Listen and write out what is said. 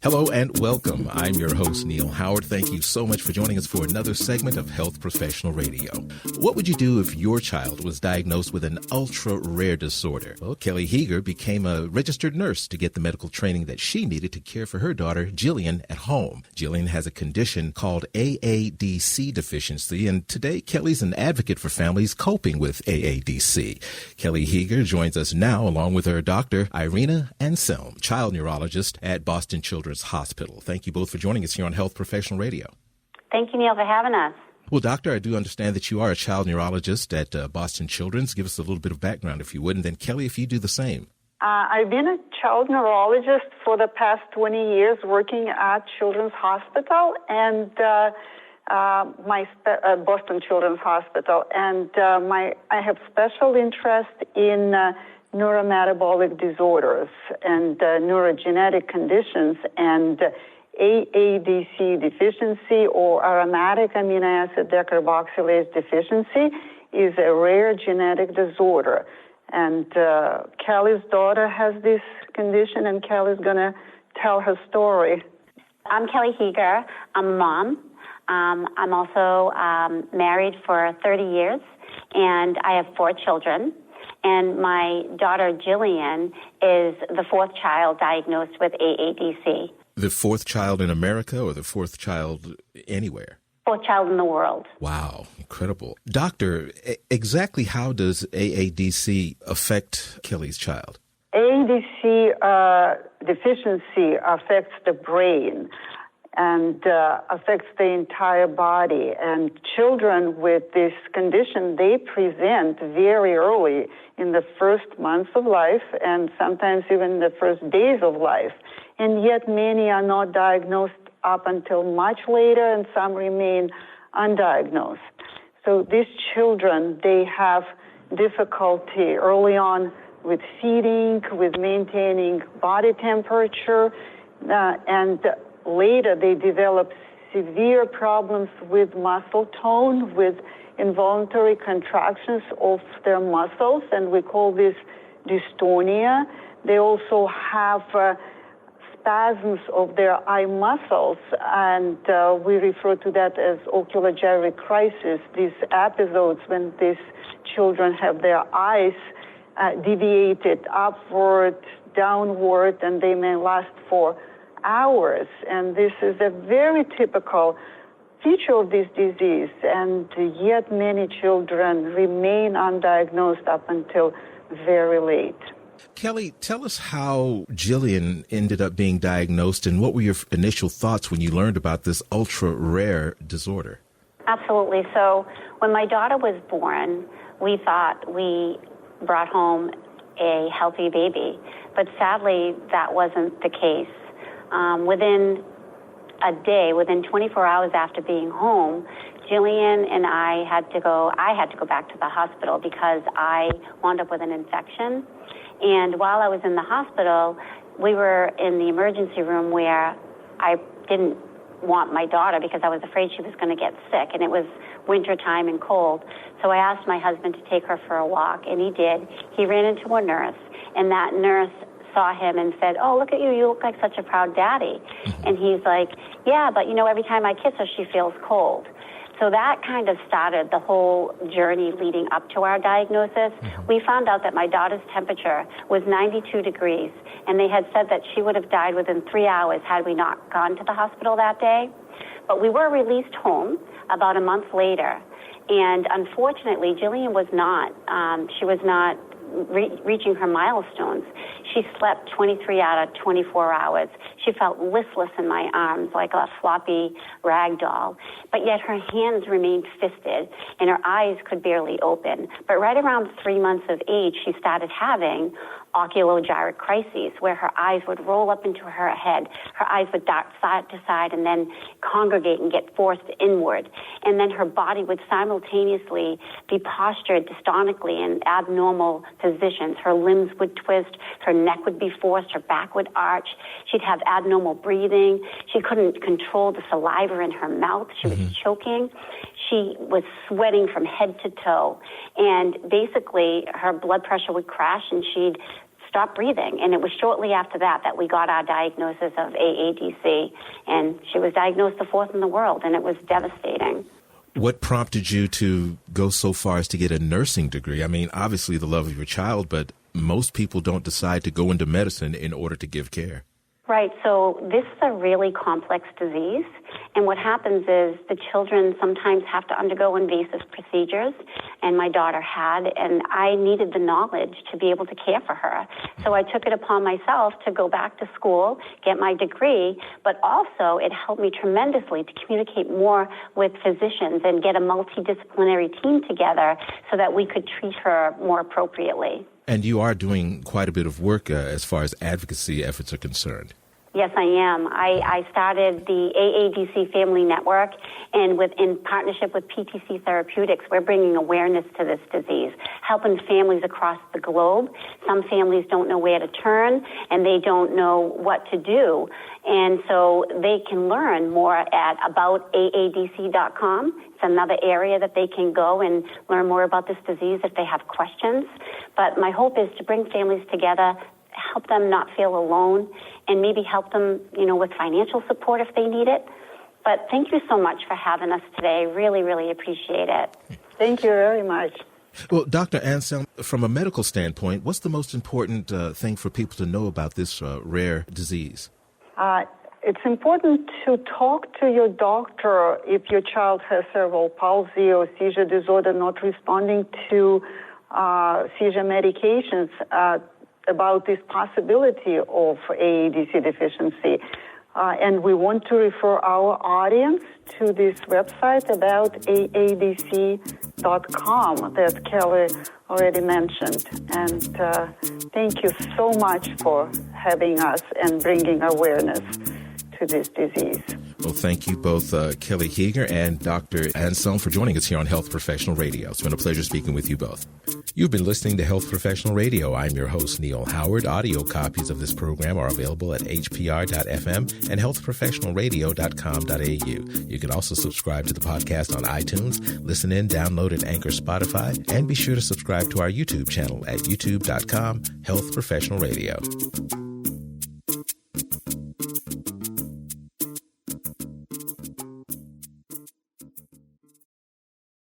Hello and welcome. I'm your host, Neil Howard. Thank you so much for joining us for another segment of Health Professional Radio. What would you do if your child was diagnosed with an ultra-rare disorder? Well, Kelly Heger became a registered nurse to get the medical training that she needed to care for her daughter, Jillian, at home. Jillian has a condition called AADC Deficiency, and today Kelly's an advocate for families coping with AADC. Kelly Heger joins us now along with her doctor, Irina Anselm, child neurologist at Boston Children's Hospital. Thank you both for joining us here on Health Professional Radio. Thank you, Neil, for having us. Well, doctor, I do understand that you are a child neurologist at Boston Children's. Give us a little bit of background, if you would, and then Kelly, if you do the same. I've been a child neurologist for the past 20 years working at Children's Hospital and Boston Children's Hospital. And I have special interest in neurometabolic disorders and neurogenetic conditions, and AADC deficiency or Aromatic Amino Acid Decarboxylase deficiency is a rare genetic disorder. And Kelly's daughter has this condition, and Kelly's going to tell her story. I'm Kelly Heger. I'm a mom. I'm also married for 30 years, and I have 4 children. And my daughter, Jillian, is the 4th child diagnosed with AADC. The 4th child in America or the 4th child anywhere? 4th child in the world. Wow, incredible. Doctor, exactly how does AADC affect Kelly's child? AADC deficiency affects the brain and affects the entire body. And children with this condition, they present very early in the first months of life and sometimes even the first days of life. And yet many are not diagnosed up until much later, and some remain undiagnosed. So these children, they have difficulty early on with feeding, with maintaining body temperature, and later they develop severe problems with muscle tone, with involuntary contractions of their muscles, and we call this dystonia. They also have spasms of their eye muscles, and we refer to that as ocular gyrate crisis, these episodes when these children have their eyes deviated upward, downward, and they may last for hours. And this is a very typical feature of this disease, and yet many children remain undiagnosed up until very late. Kelly, tell us how Jillian ended up being diagnosed, and what were your initial thoughts when you learned about this ultra-rare disorder? Absolutely. So when my daughter was born, we thought we brought home a healthy baby, but sadly that wasn't the case. Within a day, within 24 hours after being home, Jillian and I had to go back to the hospital because I wound up with an infection. And while I was in the hospital, we were in the emergency room where I didn't want my daughter because I was afraid she was going to get sick, and it was wintertime and cold. So I asked my husband to take her for a walk, and he did. He ran into a nurse, and that nurse saw him and said, "Oh, look at you. You look like such a proud daddy." And he's like, "Yeah, but every time I kiss her, she feels cold." So that kind of started the whole journey leading up to our diagnosis. We found out that my daughter's temperature was 92 degrees, and they had said that she would have died within 3 hours had we not gone to the hospital that day. But we were released home about a month later, and unfortunately, Jillian was not. She was not reaching her milestones. She slept 23 out of 24 hours. She felt listless in my arms like a floppy rag doll, but yet her hands remained fisted and her eyes could barely open. But right around 3 months of age, she started having ocular gyrate crises, where her eyes would roll up into her head. Her eyes would dart side to side and then congregate and get forced inward. And then her body would simultaneously be postured dystonically in abnormal positions. Her limbs would twist, her neck would be forced, her back would arch. She'd have abnormal breathing. She couldn't control the saliva in her mouth. She was choking. She was sweating from head to toe. And basically, her blood pressure would crash and she'd stop breathing. And it was shortly after that we got our diagnosis of AADC. And she was diagnosed the fourth in the world, and it was devastating. What prompted you to go so far as to get a nursing degree? I mean, obviously the love of your child, but most people don't decide to go into medicine in order to give care. Right. So this is a really complex disease. And what happens is the children sometimes have to undergo invasive procedures, and my daughter had, and I needed the knowledge to be able to care for her. So I took it upon myself to go back to school, get my degree, but also it helped me tremendously to communicate more with physicians and get a multidisciplinary team together so that we could treat her more appropriately. And you are doing quite a bit of work as far as advocacy efforts are concerned. Yes, I am. I started the AADC Family Network, and in partnership with PTC Therapeutics, we're bringing awareness to this disease, helping families across the globe. Some families don't know where to turn, and they don't know what to do. And so they can learn more at aboutaadc.com. It's another area that they can go and learn more about this disease if they have questions. But my hope is to bring families together, help them not feel alone, and maybe help them, with financial support if they need it. But thank you so much for having us today. Really, really appreciate it. Thank you very much. Well, Dr. Anselm, from a medical standpoint, what's the most important thing for people to know about this rare disease? It's important to talk to your doctor if your child has cerebral palsy or seizure disorder not responding to seizure medications about this possibility of AADC deficiency. And we want to refer our audience to this website about AADC.com that Kelly already mentioned. And thank you so much for having us and bringing awareness to this disease. Well, thank you both, Kelly Heger and Dr. Anselm, for joining us here on Health Professional Radio. It's been a pleasure speaking with you both. You've been listening to Health Professional Radio. I'm your host, Neil Howard. Audio copies of this program are available at hpr.fm and healthprofessionalradio.com.au. You can also subscribe to the podcast on iTunes, listen in, download at Anchor, Spotify, and be sure to subscribe to our YouTube channel at youtube.com/Health Professional Radio.